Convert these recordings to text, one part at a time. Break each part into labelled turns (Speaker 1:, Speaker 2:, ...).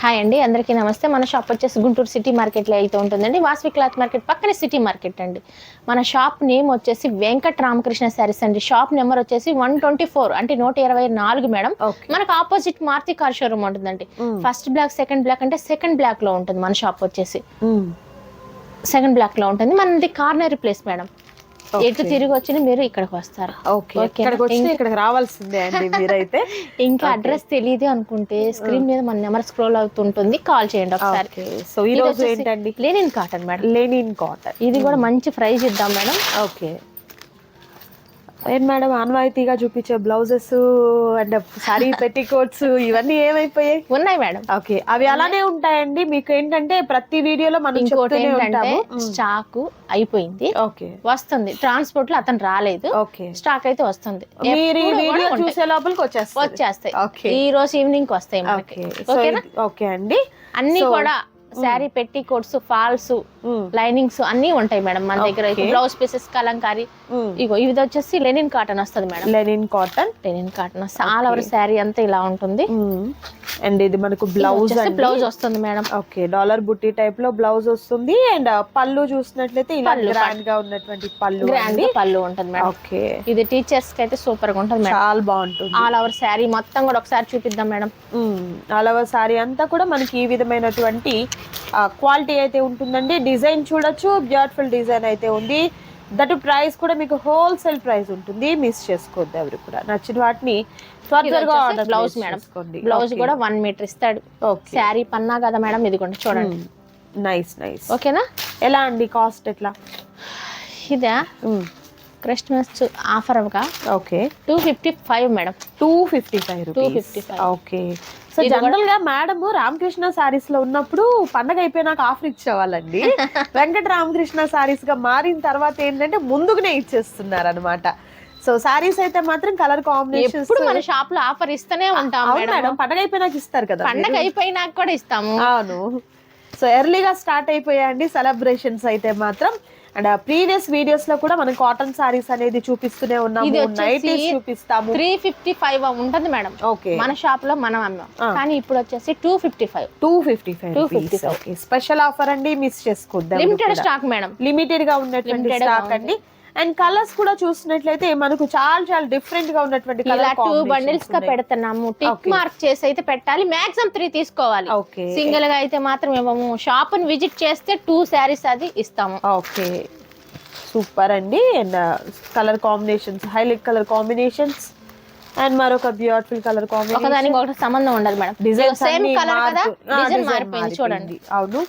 Speaker 1: Hi అండి, అందరికీ నమస్తే. మన షాప్ వచ్చేసి గుంటూరు సిటీ మార్కెట్లో అయితే ఉంటుందండి. వాసవి క్లాత్ మార్కెట్ పక్కనే సిటీ మార్కెట్ అండి. మన షాప్ నేమ్ వచ్చేసి వెంకట రామకృష్ణ శారీస్ అండి. షాప్ నెంబర్ వచ్చేసి 124 అంటే 124 మేడం. మనకు ఆపోజిట్ మారుతి కార్ షోరూమ్ ఉంటుందండి. ఫస్ట్ బ్లాక్ సెకండ్ బ్లాక్ అంటే సెకండ్ బ్లాక్ లో ఉంటుంది మన షాప్ వచ్చేసి. సెకండ్ బ్లాక్ లో ఉంటుంది. మనది కార్నర్ ప్లేస్ మేడం. ఎటు తిరిగి వచ్చి మీరు ఇక్కడికి వస్తారు.
Speaker 2: ఇక్కడికి రావాల్సిందే అండి మీరైతే.
Speaker 1: ఇంకా అడ్రస్ తెలియదు అనుకుంటే స్క్రీన్ మీద మన నెంబర్ స్క్రోల్ అవుతుంటుంది, కాల్ చేయండి ఒకసారి.
Speaker 2: సో ఈ రోజు ఏంటండి?
Speaker 1: Linen cotton madam.
Speaker 2: Linen cotton,
Speaker 1: ఇది కూడా మంచి ప్రైస్ ఇద్దాం మేడం.
Speaker 2: ఓకే. ఏం మేడం ఆన్వాయితీగా చూపించే బ్లౌజెస్ అండ్ సారీ పెట్టికోట్స్ ఇవన్నీ ఏమైపోయాయి?
Speaker 1: ఉన్నాయి మేడం.
Speaker 2: ఓకే, అవి అలానే ఉంటాయండి. మీకు ఏంటంటే ప్రతి వీడియోలో మనం చెప్తూనే ఉంటాము
Speaker 1: స్టాక్ అయిపోయింది.
Speaker 2: ఓకే,
Speaker 1: వస్తుంది. ట్రాన్స్పోర్ట్ లో అతను రాలేదు.
Speaker 2: ఓకే,
Speaker 1: స్టాక్ అయితే వస్తుంది.
Speaker 2: మీరు ఈ వీడియో చూసే లోపలికి
Speaker 1: వచ్చేస్తాయి. ఈ రోజు ఈవినింగ్ వస్తాయి మనకి.
Speaker 2: ఓకే అండి.
Speaker 1: అన్ని కూడా శారీ పెట్టి కోట్స్, ఫాల్స్, లైనింగ్స్ అన్ని ఉంటాయి మేడం మన దగ్గర. Blouse pieces Kalamkari. ఇగో ఇది వచ్చేసి లెనిన్ కాటన్ వస్తుంది madam.
Speaker 2: Linen cotton
Speaker 1: all over sari అంతా ఇలా ఉంటుంది.
Speaker 2: అండ్ ఇది మనకు బ్లౌజ్
Speaker 1: వస్తుంది మేడం.
Speaker 2: ఓకే, డాలర్ బుట్టి టైప్ లో బ్లౌజ్ వస్తుంది. అండ్ పళ్ళు చూసినట్లయితే ఇలా గ్రాండ్ గా ఉన్నటువంటి
Speaker 1: పళ్ళు ఉంటుంది మేడం.
Speaker 2: ఓకే,
Speaker 1: ఇది టీచర్స్ కి అయితే సూపర్ గా ఉంటుంది మేడం.
Speaker 2: చాలా బాగుంటుంది.
Speaker 1: ఆల్ ఓవర్ శారీ మొత్తం కూడా ఒకసారి చూపిద్దాం మేడం.
Speaker 2: ఆల్ ఓవర్ శారీ అంతా కూడా మనకి ఈ విధమైనటువంటి క్వాలిటీ అయితే ఉంటుందండి. డిజైన్ చూడొచ్చు, బ్యూటిఫుల్ డిజైన్ అయితే ఉంది. దట్ ప్రైస్ కూడా మీకు హోల్సేల్ ప్రైస్ ఉంటుంది. మిస్ చేసుకోవద్దు ఎవరు కూడా. నచ్చిన వాటిని త్వరగా ఆర్డర్.
Speaker 1: బ్లౌజ్ మేడం, బ్లౌజ్ కూడా 1 మీటర్ ఇస్తాడు. శారీ పన్నా కదా మేడం. ఇది కూడా చూడండి.
Speaker 2: నైస్.
Speaker 1: ఓకేనా?
Speaker 2: ఎలా అండి కాస్ట్ ఎట్లా?
Speaker 1: ఇదా క్రిస్మస్ ఆఫర్ అవగా
Speaker 2: okay
Speaker 1: 255 madam.
Speaker 2: 255 rupees. Okay. So general గా మేడం రామకృష్ణ సారీస్ లో ఉన్నప్పుడు పండగ అయిపోయినాక ఆఫర్ ఇచ్చేవాళ్ళండి. వెంకట రామకృష్ణ సారీస్ గా మారిన తర్వాత ఏంటంటే ముందుగానే ఇచ్చేస్తున్నారు అనమాట. సో సారీస్ అయితే మాత్రం కలర్ కాంబినేషన్
Speaker 1: ఇప్పుడు మన షాప్ లో ఆఫర్ ఇస్తూనే ఉంటాం
Speaker 2: మేడం. పండగ అయిపోయినాక ఇస్తారు కదా.
Speaker 1: పండగ అయిపోయినాక కూడా ఇస్తాము.
Speaker 2: అవును. సో ఎర్లీగా స్టార్ట్ అయిపోయాయండి సెలబ్రేషన్స్ అయితే మాత్రం. అండ్ ప్రీవియస్ వీడియోస్ లో కూడా మనం కాటన్ సారీస్ అనేది చూపిస్తూనే ఉన్నాము. నైటీస్ చూపిస్తాము.
Speaker 1: 355 ఉంటుంది మేడం.
Speaker 2: ఓకే,
Speaker 1: మన షాప్ లో మనం అమ్మాం. కానీ ఇప్పుడు వచ్చేసి 255.
Speaker 2: ఓకే, స్పెషల్ ఆఫర్ అండి. మిస్ చేసుకోవద్దు.
Speaker 1: Limited stock madam.
Speaker 2: లిమిటెడ్ గా ఉన్నటువంటి స్టాక్ అండి. అండ్ కలర్స్ కూడా చూసినట్లయితే మనకు చాలా డిఫరెంట్ గా ఉన్నటువంటి
Speaker 1: ఇలా 2 బండిల్స్ గా పెడుతున్నాము. టిక్ మార్క్ చేసి అయితే పెట్టాలి. మాక్సిమం 3 తీసుకోవాలి. సింగిల్ గా అయితే మాత్రం ఇవ్వము. షాప్ ని విజిట్ చేస్తే 2 శారీస్ అది ఇస్తాము.
Speaker 2: ఓకే, సూపర్ అండి. And colour combinations, highlight colour combinations and మరొక బ్యూటిఫుల్ కలర్ కాంబినేషన్.
Speaker 1: ఒకదానికి ఒకటి సంబంధం ఉండదు మేడం. డిజైన్ సేమ్ కలర్ కదా, డిజైన్ మారిపోయింది చూడండి.
Speaker 2: అవును.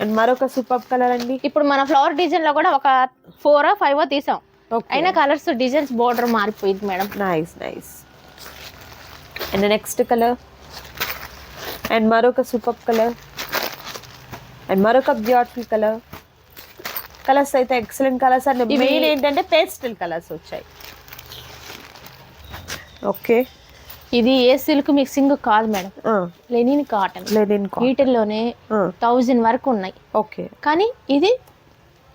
Speaker 2: అండ్ మరొక సూపర్ కలర్ అండి.
Speaker 1: ఇప్పుడు మన ఫ్లవర్ డిజైన్ లో కూడా ఒక 4 or 5 తీసాం. అయినా కలర్స్ డిజైన్స్ బోర్డర్ మారిపోయింది madam.
Speaker 2: Nice. And next colour and మరొక సూపర్ కలర్ అండ్ మరొక బ్యూటిఫుల్ కలర్. కలర్స్ అయితే ఎక్సలెంట్ కలర్స్ అండ్ మెయిన్ ఏంటంటే పేస్టల్ కలర్స్ వచ్చాయి. ఓకే,
Speaker 1: ఇది ఏ సిల్క్ మిక్సింగ్ కాదు మేడం. Linen cotton. వీటిల్లోనే 1000 వరకు ఉన్నాయి.
Speaker 2: ఓకే,
Speaker 1: కానీ ఇది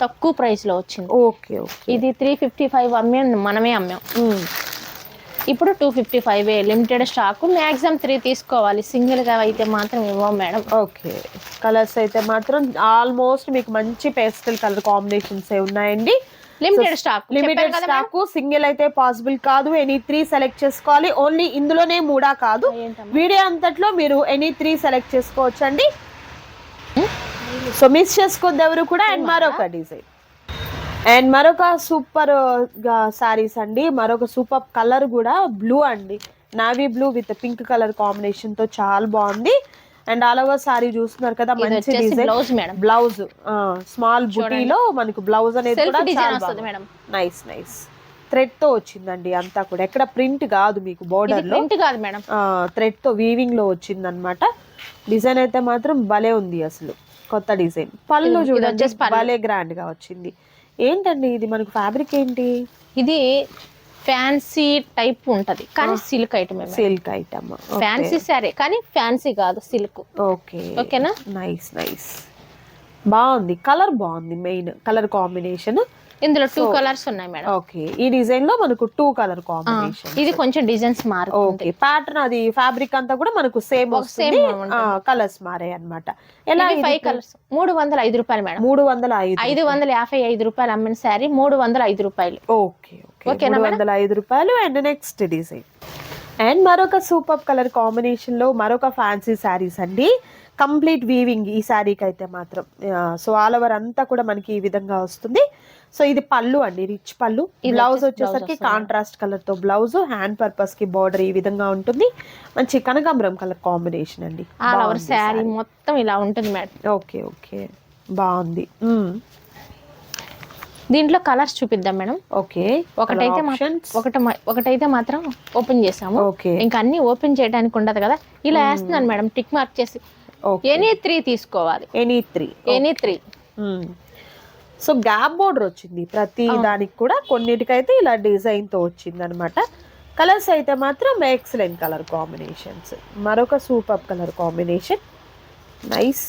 Speaker 1: తక్కువ ప్రైస్ లో వచ్చింది.
Speaker 2: ఓకే.
Speaker 1: ఇది 355 మనమే అమ్మాం. ఇప్పుడు 255 లిమిటెడ్ స్టాక్. మాక్సిమం 3 తీసుకోవాలి. సింగిల్ గా అయితే మాత్రం ఇవ్వం మేడం.
Speaker 2: ఓకే, కలర్స్ అయితే మాత్రం ఆల్మోస్ట్ మీకు మంచి పేస్టల్ కలర్ కాంబినేషన్స్ ఉన్నాయండి. Limited stock. సింగిల్ అయితే పాసిబుల్ కాదు. ఎనీ 3 సెలెక్ట్ చేసుకోవాలి. ఓన్లీ ఇందులోనే 3 కాదు, వీడియో అంతట్లో మీరు ఎనీ 3 సెలెక్ట్ చేసుకోవచ్చు అండి. సో మిస్ చేసుకోవద్దు ఎవరు కూడా. అండ్ మరొక డిజైన్ అండ్ మరొక సూపర్ సారీస్ అండి. మరొక సూపర్ కలర్ కూడా బ్లూ అండి. Navy blue with pink colour combination తో చాలా బాగుంది. అండ్ ఆల్ ఓవర్ సారీ చూస్తున్నారు కదా, మంచి డిజైన్. బ్లౌజ్ స్మాల్ బుటీలో మనకు బ్లౌజ్ అనేది కూడా నైస్ థ్రెడ్ తో వచ్చిందండి. అంతా కూడా ఎక్కడ ప్రింట్ కాదు మీకు, బోర్డర్ లో థ్రెడ్ తో వీవింగ్ లో వచ్చింది అనమాట. డిజైన్ అయితే మాత్రం భలే ఉంది అసలు. కొత్త డిజైన్. పళ్ళు చూడండి భలే గ్రాండ్ గా వచ్చింది. ఏంటండి ఇది మనకు ఫ్యాబ్రిక్ ఏంటి?
Speaker 1: ఇది ఫ్యాన్సీ టైప్ ఉంటది కానీ silk item.
Speaker 2: Silk item,
Speaker 1: fancy sorry కానీ ఫ్యాన్సీ కాదు, సిల్క్.
Speaker 2: ఓకే,
Speaker 1: ఓకేనా?
Speaker 2: నైస్. బాగుంది. కలర్ బాగుంది. మెయిన్ కలర్ కాంబినేషన్
Speaker 1: ఇందులో 2 కలర్స్ ఉన్నాయి మేడం.
Speaker 2: ఓకే, ఈ డిజైన్ లో మనకు 2 కలర్ కాంబినేషన్.
Speaker 1: ఇది కొంచెం డిజైన్స్ మారుతుంది.
Speaker 2: ఓకే, ప్యాటర్న్ అది ఫ్యాబ్రిక్ అంతా కూడా మనకు సేమ్ వస్తుంది, కలర్స్ మారాయి అన్నమాట. ఎలా?
Speaker 1: 5 కలర్స్ 305 రూపాయలు మేడం.
Speaker 2: 305,
Speaker 1: 555 రూపాయలు అమ్మిన శారీ 305 రూపాయలు.
Speaker 2: ఓకే ఓకే, 305 రూపాయలు. అండ్ నెక్స్ట్ డిజైన్ అండ్ మరొక సూపర్ కలర్ కాంబినేషన్ లో మరొక ఫ్యాన్సీ శారీస్ అండి. కంప్లీట్ వీవింగ్ ఈ శారీకి అయితే మాత్రం. సో ఆల్ ఓవర్ అంతా కూడా మనకి ఈ విధంగా వస్తుంది. సో ఇది పళ్ళు అండి, రిచ్ పళ్ళు. బ్లౌజ్ వచ్చేసరికి కాంట్రాస్ట్ కలర్ తో బ్లౌజ్, హ్యాండ్ పర్పస్ కి బార్డర్ ఈ విధంగా ఉంటుంది. మంచి కనకాంబరం కలర్ కాంబినేషన్ అండి.
Speaker 1: ఆల్ ఓవర్ శారీ మొత్తం ఇలా ఉంటుంది మేడం.
Speaker 2: ఓకే ఓకే, బాగుంది.
Speaker 1: దీంట్లో కలర్స్ చూపిద్దాం మేడం.
Speaker 2: ఓకే,
Speaker 1: ఒకటైతే మాత్రం ఓపెన్ చేసాము. ఇంకా అన్ని ఓపెన్ చేయడానికి ఉండదు కదా, ఇలా వేస్తున్నాను మేడం టిక్ మార్క్ చేసి. ఎనీ 3 తీసుకోవాలి.
Speaker 2: Any three. So gap border వచ్చింది ప్రతి దానికి కూడా. కొన్నిటికైతే ఇలా డిజైన్ తో వచ్చింది అనమాట. కలర్స్ అయితే మాత్రం ఎక్సలెంట్ కలర్ కాంబినేషన్స్. మరొక super colour combination, nice.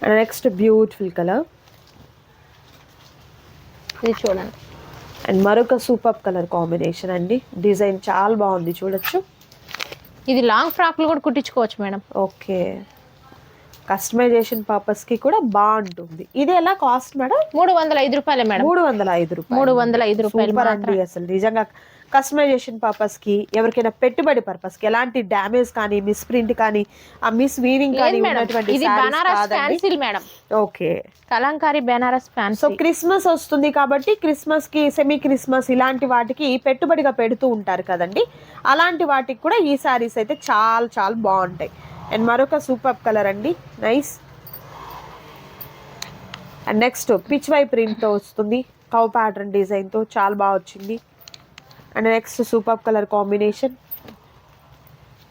Speaker 2: And next beautiful colour,
Speaker 1: ఇది చూడండి.
Speaker 2: అండ్ మరొక సూపర్ కలర్ కాంబినేషన్ అండి. డిజైన్ చాలా బాగుంది, చూడొచ్చు.
Speaker 1: ఇది లాంగ్ ఫ్రాక్లు కూడా కుట్టించుకోవచ్చు మేడం.
Speaker 2: ఓకే, కస్టమైజేషన్ పర్పస్ కి కూడా బాగుంటుంది. ఇది ఎలా కాస్ట్ మేడం?
Speaker 1: 305 రూపాయలే మేడం.
Speaker 2: 305 రూపాయలు అండి. అసలు నిజంగా కస్టమైజేషన్ పర్పస్ కి, ఎవరికైనా పెట్టుబడి పర్పస్ కి, ఎలాంటి డ్యామేజ్ కానీ, మిస్ ప్రింట్ కానీ, ఆ మిస్ వీవింగ్ కానీ ఉన్నటువంటి
Speaker 1: ఇది Banaras fancy madam.
Speaker 2: Okay,
Speaker 1: Kalamkari Banaras fancy.
Speaker 2: So Christmas వస్తుంది కాబట్టి క్రిస్మస్ కి, సెమీ క్రిస్మస్ ఇలాంటి వాటికి పెట్టుబడిగా పెడుతూ ఉంటారు కదండి. అలాంటి వాటికి కూడా ఈ సారీస్ అయితే చాలా చాలా బాగుంటాయి. అండ్ మరొక సూపర్ కలర్ అండి, నైస్. అండ్ నెక్స్ట్ పిచ్ వై ప్రింట్ తో వస్తుంది, కౌ ప్యాటర్న్ డిజైన్ తో చాలా బాగా వచ్చింది. And next super colour combination,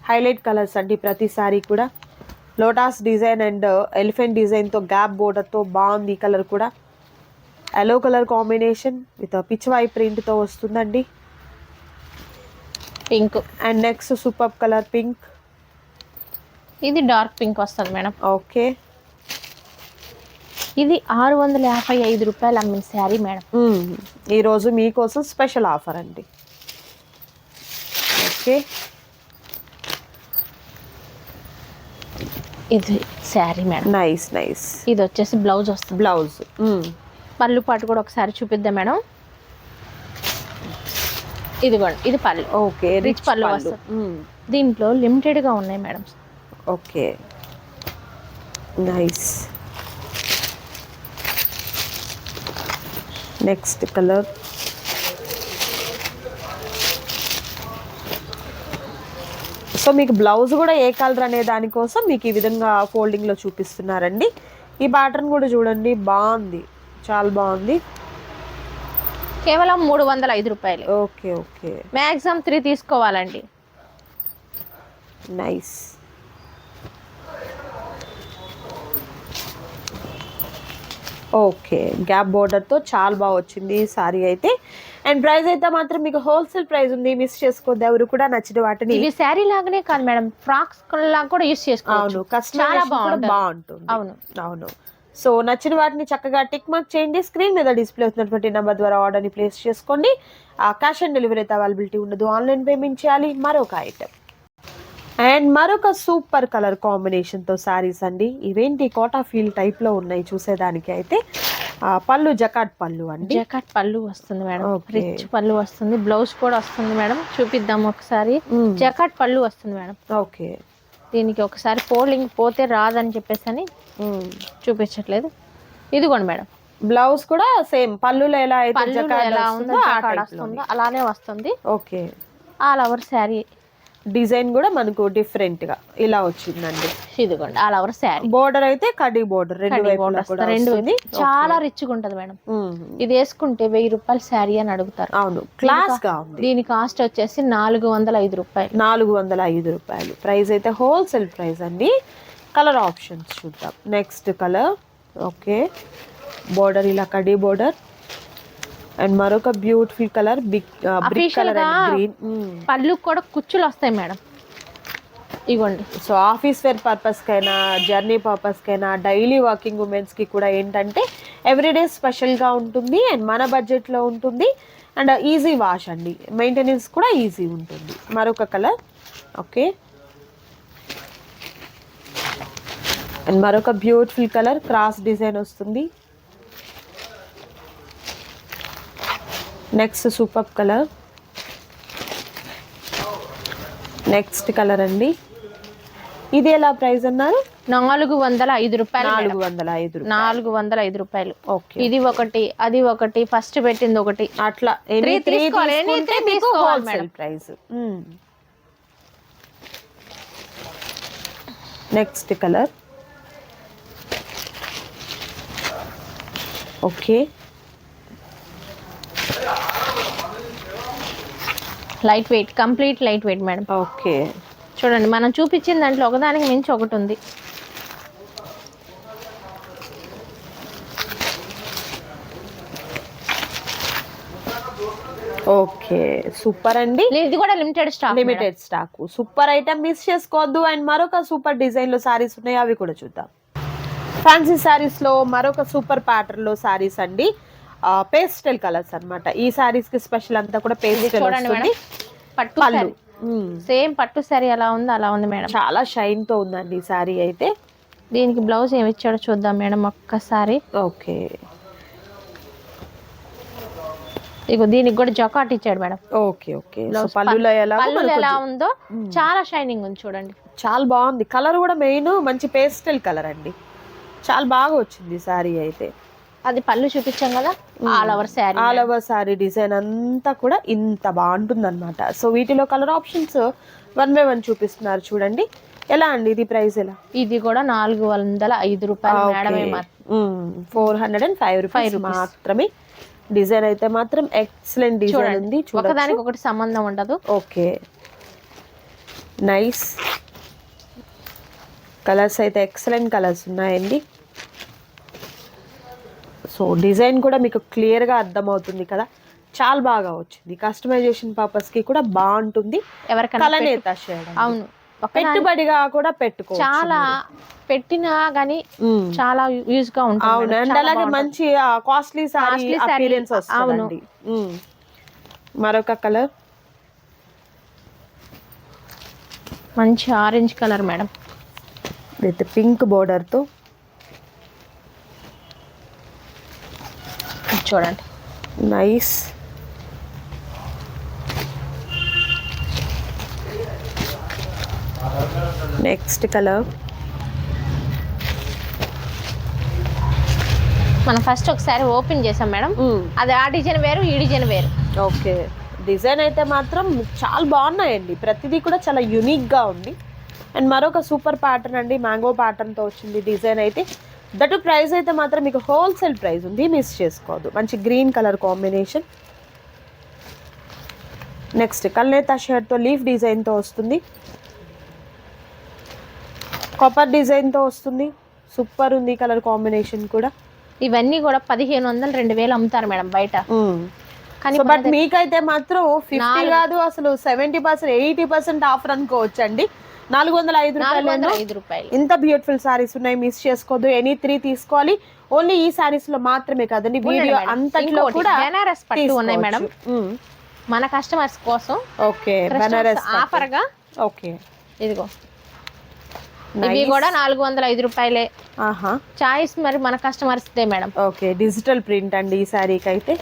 Speaker 2: highlight colours అండి ప్రతి సారీ కూడా. Lotus design and elephant design తో గ్యాప్ బోర్డర్ తో బాగుంది. కలర్ కూడా yellow colour combination with pichwai వై ప్రింట్ తో వస్తుందండి.
Speaker 1: Pink.
Speaker 2: And next super colour pink,
Speaker 1: ఇది డార్క్ పింక్ వస్తుంది మేడం.
Speaker 2: ఓకే,
Speaker 1: ఇది 655 రూపాయలు అమ్మిన శారీ మేడం.
Speaker 2: ఈరోజు మీకోసం స్పెషల్ ఆఫర్ అండి. ఓకే,
Speaker 1: ఇది శారీ మేడం.
Speaker 2: Nice nice.
Speaker 1: ఇది వచ్చేసి బ్లౌజ్ వస్తుంది.
Speaker 2: బ్లౌజ్,
Speaker 1: పళ్ళు పాటు కూడా ఒకసారి చూపిద్దాం మేడం. ఇదిగోండి, ఇది పళ్ళు.
Speaker 2: ఓకే,
Speaker 1: రిచ్ పళ్ళు వస్తుంది. దీంట్లో లిమిటెడ్ గా ఉన్నాయి madam.
Speaker 2: Okay, nice. Next colour, so మీకు బ్లౌజ్ కూడా ఏ కలర్ అనే దానికోసం మీకు ఈ విధంగా ఫోల్డింగ్ లో చూపిస్తున్నారండి. ఈ ప్యాటర్న్ కూడా చూడండి, బాగుంది, చాలా బాగుంది.
Speaker 1: కేవలం 305 రూపాయలు.
Speaker 2: ఓకే ఓకే,
Speaker 1: మ్యాక్సిమం 3 తీసుకోవాలండి.
Speaker 2: నైస్. ఓకే, గ్యాప్ బోర్డర్ తో చాలా బాగా వచ్చింది ఈ సారీ అయితే. అండ్ ప్రైస్ అయితే మాత్రం మీకు హోల్సేల్ ప్రైస్ ఉంది, మిస్ చేసుకోవద్దు ఎవరు కూడా. నచ్చిన వాటిని
Speaker 1: ఇవి శారీ లాగానే కాదు మేడం, ఫ్రాక్స్ లాగా కూడా యూస్ చేసుకోవచ్చు.
Speaker 2: అవును, చాలా బాగుంటుంది.
Speaker 1: అవును
Speaker 2: అవును. సో నచ్చిన వాటిని చక్కగా టిక్ మార్క్ చేయండి. స్క్రీన్ మీద డిస్ప్లే అవుతున్నటువంటి నెంబర్ ద్వారా ఆర్డర్ని ప్లేస్ చేసుకోండి. క్యాష్ ఆన్ డెలివరీ అయితే అవైలబిలిటీ ఉండదు, ఆన్లైన్ పేమెంట్ చేయాలి. మరొక ఐటమ్ అండ్ మరొక సూపర్ కలర్ కాంబినేషన్ తో సారీస్ అండి. ఇవేంటి కోటా ఫీల్ టైప్ లో ఉన్నాయి చూసేదానికి. అయితే పళ్ళు జకాట్ పళ్ళు అండి.
Speaker 1: జకాట్ పళ్ళు వస్తుంది మేడం, రిచ్ పళ్ళు వస్తుంది. బ్లౌజ్ కూడా వస్తుంది మేడం, చూపిద్దాం ఒకసారి. జకాట్ పళ్ళు వస్తుంది మేడం.
Speaker 2: ఓకే,
Speaker 1: దీనికి ఒకసారి ఫోల్డింగ్ పోతే రాదని చెప్పేసి అని చూపించట్లేదు. ఇదిగోండి మేడం,
Speaker 2: బ్లౌజ్ కూడా సేమ్ పళ్ళులో ఎలా అయితే
Speaker 1: ఎలా ఉందో వస్తుందో అలానే వస్తుంది.
Speaker 2: Okay,
Speaker 1: all over sari
Speaker 2: design కూడా మనకు డిఫరెంట్ గా ఇలా వచ్చిందండి.
Speaker 1: ఇదిగోండి ఆల్ ఓవర్ శారీ.
Speaker 2: బోర్డర్ అయితే కడ్డీ బోర్డర్, రెండు
Speaker 1: చాలా రిచ్ గా ఉంటది మేడం. ఇది వేసుకుంటే 1000 రూపాయలు శారీ అని అడుగుతారు.
Speaker 2: అవును, క్లాస్ గా ఉంది.
Speaker 1: దీని కాస్ట్ వచ్చేసి 405 రూపాయలు.
Speaker 2: 405 రూపాయలు ప్రైస్ అయితే హోల్సేల్ ప్రైస్ అండి. కలర్ ఆప్షన్స్ చూద్దాం. నెక్స్ట్ కలర్, ఓకే, బోర్డర్ ఇలా కడ్డీ బోర్డర్. అండ్ మరొక beautiful colour, brick colour and green.
Speaker 1: పళ్ళు కూడా కుచ్చులు వస్తాయి మేడం. ఇగోండి.
Speaker 2: సో ఆఫీస్ వేర్ పర్పస్కైనా, జర్నీ పర్పస్కైనా, డైలీ వర్కింగ్ ఉమెన్స్కి కూడా ఏంటంటే ఎవ్రీడే స్పెషల్గా ఉంటుంది అండ్ మన బడ్జెట్లో ఉంటుంది అండ్ ఈజీ వాష్ అండి, మెయింటెనెన్స్ కూడా ఈజీ ఉంటుంది. మరొక కలర్. ఓకే, అండ్ మరొక బ్యూటిఫుల్ కలర్, క్రాస్ డిజైన్ వస్తుంది. Next super colour. Next colour అండి, ఇది ఎలా ప్రైస్ అన్నారు?
Speaker 1: 405 రూపాయలు.
Speaker 2: 405 రూపాయలు.
Speaker 1: 405 రూపాయలు.
Speaker 2: ఓకే,
Speaker 1: ఇది ఒకటి, అది ఒకటి, ఫస్ట్ పెట్టింది ఒకటి,
Speaker 2: అట్లా wholesale price. Next colour. Okay,
Speaker 1: light weight, complete light weight madam.
Speaker 2: Okay,
Speaker 1: చూడండి మనం చూపించిన దాంట్లో ఒకదానికి మించి ఒకటి ఉంది.
Speaker 2: ఓకే, సూపర్ అండి.
Speaker 1: ఇది కూడా limited stock.
Speaker 2: Limited stock, super item, miss చేసుకోవద్దు. అండ్ మరొక సూపర్ డిజైన్ లో సారీస్ ఉన్నాయి, అవి కూడా చూద్దాం. ఫ్యాన్సీ సారీస్ లో మరొక సూపర్ ప్యాటర్న్ లో సారీస్ అండి, పేస్టల్ కలర్స్ అన్నమాట. ఈ సారీస్ కి స్పెషల్ అంతా కూడా పేస్టల్ వస్తుంది.
Speaker 1: పట్టు సేమ్ పట్టు సారీ ఎలా ఉందో అలా ఉంది మేడం.
Speaker 2: చాలా షైన్ తో ఉందండి ఈ సారీ అయితే.
Speaker 1: దీనికి బ్లౌజ్ ఏమి ఇచ్చాడో చూద్దాం మేడం ఒక్కసారి.
Speaker 2: ఓకే,
Speaker 1: ఇగో దీనికి కూడా జకాట్ ఇచ్చాడు మేడం.
Speaker 2: Okay, okay. పళ్ళులో
Speaker 1: ఎలా ఉందో చాలా షైనింగ్ ఉంది చూడండి.
Speaker 2: చాలా బాగుంది. కలర్ కూడా మెయిన్ మంచి పేస్టల్ కలర్ అండి, చాలా బాగా వచ్చింది సారీ అయితే.
Speaker 1: అది పళ్ళు చూపించాం కదా, ఆల్ ఓవర్ సారీ
Speaker 2: డిజైన్ అంతా కూడా ఇంత బాగుంటుంది అనమాట. సో వీటిలో కలర్ ఆప్షన్స్ 1 by 1 చూపిస్తున్నారు చూడండి. ఎలా అండి ఇది ప్రైస్ ఎలా?
Speaker 1: ఇది కూడా 405 రూపాయలు మేడమే.
Speaker 2: 405 రూపీస్ మాత్రమే. డిజైన్ అయితే మాత్రం ఎక్సలెంట్ డిజైన్ ఉంది,
Speaker 1: ఒకదానికి ఒకటి సంబంధం ఉండదు.
Speaker 2: ఓకే, నైస్ కలర్స్ అయితే ఎక్సలెంట్ కలర్స్ ఉన్నాయండి. సో డిజైన్ కూడా మీకు క్లియర్గా అర్థమవుతుంది కదా, చాలా బాగా వచ్చింది. కస్టమైజేషన్ పర్పస్కి కూడా బాగుంటుంది.
Speaker 1: ఎవరికైనా
Speaker 2: కలనేత షేడ్,
Speaker 1: అవును,
Speaker 2: పెట్టుబడిగా కూడా పెట్టుకో,
Speaker 1: చాలా పెట్టినా గానీ చాలా యూజ్ గా ఉంటుంది.
Speaker 2: అవును, అండ్ అలాగే మంచి కాస్ట్లీ సారీ అపియరెన్స్ వస్తుంది. మరొక కలర్,
Speaker 1: మంచి orange colour madam,
Speaker 2: with pink border తో.
Speaker 1: చూడండి,
Speaker 2: నైస్. నెక్స్ట్ కలర్,
Speaker 1: మనం ఫస్ట్ ఒకసారి ఓపెన్ చేసాం మేడం. అది ఆ డిజైన్ వేరు, ఈ డిజైన్ వేరు.
Speaker 2: ఓకే, డిజైన్ అయితే మాత్రం చాలా బాగున్నాయండి, ప్రతిదీ కూడా చాలా యూనిక్ గా ఉంది. అండ్ మరొక సూపర్ ప్యాటర్న్ అండి, మ్యాంగో ప్యాటర్న్ తో వచ్చింది డిజైన్ అయితే. దట్ ప్రైస్ అయితే మాత్రం మీకు హోల్సేల్ ప్రైస్ ఉంది, మిస్ చేసుకోవద్దు. మంచి గ్రీన్ కలర్ కాంబినేషన్. నెక్స్ట్ కల్నేతా షర్ట్ తో లీఫ్ డిజైన్ తో వస్తుంది, కాపర్ డిజైన్ తో వస్తుంది. సూపర్ ఉంది కలర్ కాంబినేషన్ కూడా.
Speaker 1: ఇవన్నీ కూడా 1500 2000 అమ్ముతారు మేడం బయట.
Speaker 2: కానీ బట్ మీకైతే మాత్రం 50 కాదు అసలు 70% 80% ఆఫర్ అనుకోవచ్చండి. 405 రూపాయలు. ఇంత బ్యూటిఫుల్ సారీస్ ఉన్నాయి, మిస్ చేసుకోవద్దు. ఎనీ 3 తీసుకోవాలి. ఓన్లీ ఈ సారీస్ లో మాత్రమే కాదండి, వీడియో అంతట్లో కూడా
Speaker 1: బెనారస్ పట్టు ఉన్నాయి మేడం మన కస్టమర్స్ కోసం.
Speaker 2: ఓకే, బెనారస్
Speaker 1: ఆఫర్ గా.
Speaker 2: ఓకే,
Speaker 1: ఇదిగో ఇవి కూడా 405 రూపాయలే. చాయిస్ మరి మన customers they madam.
Speaker 2: Okay, digital print అండి ఈ సారీకి అయితే.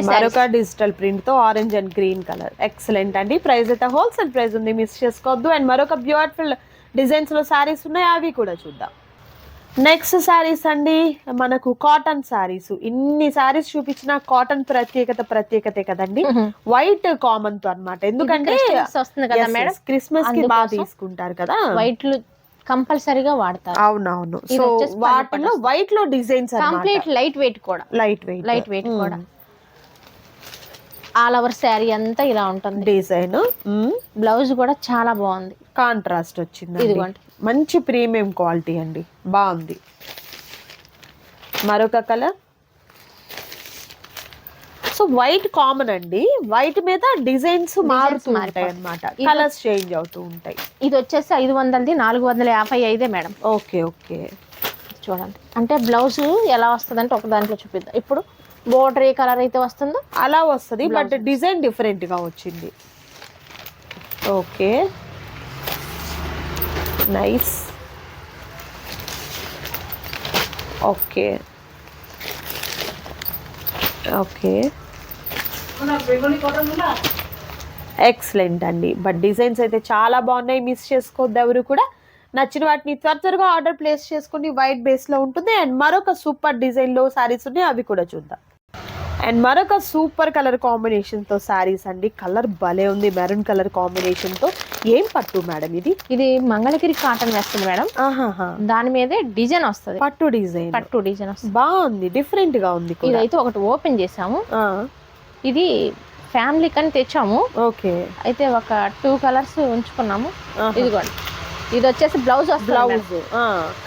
Speaker 2: మరొక డిజిటల్ ప్రింట్ తో orange and green colour, excellent అండి. ప్రైస్ అయితే హోల్సేల్ ప్రైస్ ఉంది, మిస్ చేసుకోవద్దు. అండ్ మరొక బ్యూటిఫుల్ డిజైన్స్ లో సారీస్ ఉన్నాయి, అవి కూడా చూద్దాం. నెక్స్ట్ సారీస్ అండి, మనకు కాటన్ సారీస్. ఇన్ని సారీస్ చూపించిన కాటన్ ప్రత్యేకతే కదండి. వైట్ కామన్ తో అన్నమాట, ఎందుకంటే క్రిస్మస్ కి బాగా తీసుకుంటారు కదా,
Speaker 1: వైట్ కంపల్సరీగా వాడతారు.
Speaker 2: అవునవును. సో వాటిలో వైట్ లో డిజైన్స్
Speaker 1: కంప్లీట్ లైట్ వెయిట్ కూడా, లైట్ వెయిట్ కూడా. ఆల్ ఓవర్ శారీ అంతా ఇలా ఉంటుంది
Speaker 2: డిజైన్.
Speaker 1: బ్లౌజ్ కూడా చాలా బాగుంది,
Speaker 2: కాంట్రాస్ట్ వచ్చింది. ఇదిగోండి, మంచి ప్రీమియం క్వాలిటీ అండి, బాగుంది. మరొక కలర్, సో వైట్ కామన్ అండి, వైట్ మీద డిజైన్స్ మారుతూ ఉంటాయి అన్నమాట, కలర్స్ చేంజ్ అవుతూ ఉంటాయి.
Speaker 1: ఇది వచ్చేసి 500ది 455 మేడం.
Speaker 2: ఓకే ఓకే
Speaker 1: చూడండి, అంటే బ్లౌజ్ ఎలా వస్తుంది అంటే ఒక దాంట్లో చూపిద్దాం. ఇప్పుడు బోర్డర్ ఏ కలర్ అయితే వస్తుందో
Speaker 2: అలా వస్తుంది, బట్ డిజైన్ డిఫరెంట్ గా వచ్చింది. Okay nice. Okay okay excellent అండి. బట్ డిజైన్స్ అయితే చాలా బాగున్నాయి, మిస్ చేసుకోవద్దు ఎవరు కూడా. నచ్చిన వాటిని త్వరగా ఆర్డర్ ప్లేస్ చేసుకోండి. వైట్ బేస్ లో ఉంటుంది. అండ్ మరొక సూపర్ డిజైన్ లో శారీస్ ఉన్నాయి, అవి కూడా చూద్దాం. అండ్ మరొక సూపర్ కలర్ కాంబినేషన్ తో శారీస్ అండి. కలర్ భలే ఉంది, మెరూన్ కలర్ కాంబినేషన్ తో. ఏం పట్టు మేడం ఇది?
Speaker 1: ఇది మంగళగిరి కాటన్ వేస్తుంది మేడం. దాని మీదే డిజైన్ వస్తుంది,
Speaker 2: పట్టు డిజైన్
Speaker 1: వస్తుంది.
Speaker 2: బాగుంది, డిఫరెంట్ గా ఉంది.
Speaker 1: ఇదైతే ఒకటి ఓపెన్ చేసాము, ఇది ఫ్యామిలీ కని తెచ్చాము.
Speaker 2: ఓకే,
Speaker 1: అయితే ఒక 2 కలర్స్ ఉంచుకున్నాము. ఇదిగోండి, ఇది వచ్చేసి బ్లౌజ్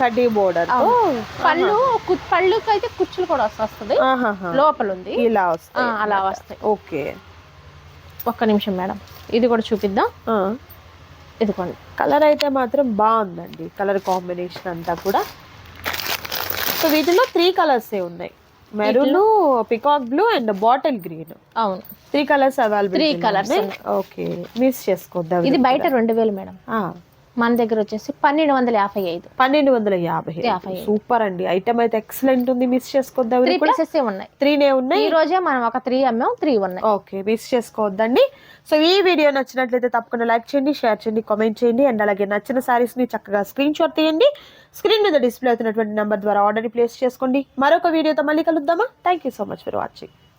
Speaker 2: కడ్డీ బోర్డర్,
Speaker 1: పళ్ళుకి అయితే కుచ్చులు కూడా వస్తుంది, లోపల ఉంది
Speaker 2: ఇలా వస్తాయి,
Speaker 1: అలా వస్తాయి.
Speaker 2: ఓకే,
Speaker 1: ఒక్క నిమిషం మేడం, ఇది కూడా చూపిద్దాం. ఇదిగోండి,
Speaker 2: కలర్ అయితే మాత్రం బాగుందండి, కలర్ కాంబినేషన్ అంతా కూడా. సో వీటిలో 3 కలర్స్ ఉన్నాయి, maroon, peacock blue and bottle green.
Speaker 1: అవును,
Speaker 2: 3 colours available.
Speaker 1: 3 colours.
Speaker 2: Okay, miss చేసుకోద్దాం.
Speaker 1: ఇది బయట 2000 మేడం, మన దగ్గర వచ్చేసి 1255.
Speaker 2: 1250. సూపర్ అండి, ఐటమ్ అయితే ఎక్సలెంట్ ఉంది, మిస్ చేసుకోద్దాం.
Speaker 1: 3 పీసెస్ ఉన్నాయి,
Speaker 2: 3 ఉన్నాయి.
Speaker 1: ఈ రోజే మనం ఒక 3 అమ్మాం, 3 ఉన్నాయి.
Speaker 2: ఓకే, మిస్ చేసుకోవద్దండి. సో ఈ వీడియో నచ్చినట్లయితే తప్పకుండా లైక్ చేయండి, షేర్ చేయండి, కామెంట్ చేయండి. అండ్ అలాగే నచ్చిన సారీస్ ని చక్కగా స్క్రీన్ షాట్ తీయండి. స్క్రీన్ మీద డిస్ప్లే అవుతున్నటువంటి నెంబర్ ద్వారా ఆర్డర్ ప్లేస్ చేసుకోండి. మరొక వీడియోతో మళ్ళీ కలుద్దామా? Thank you so much for watching.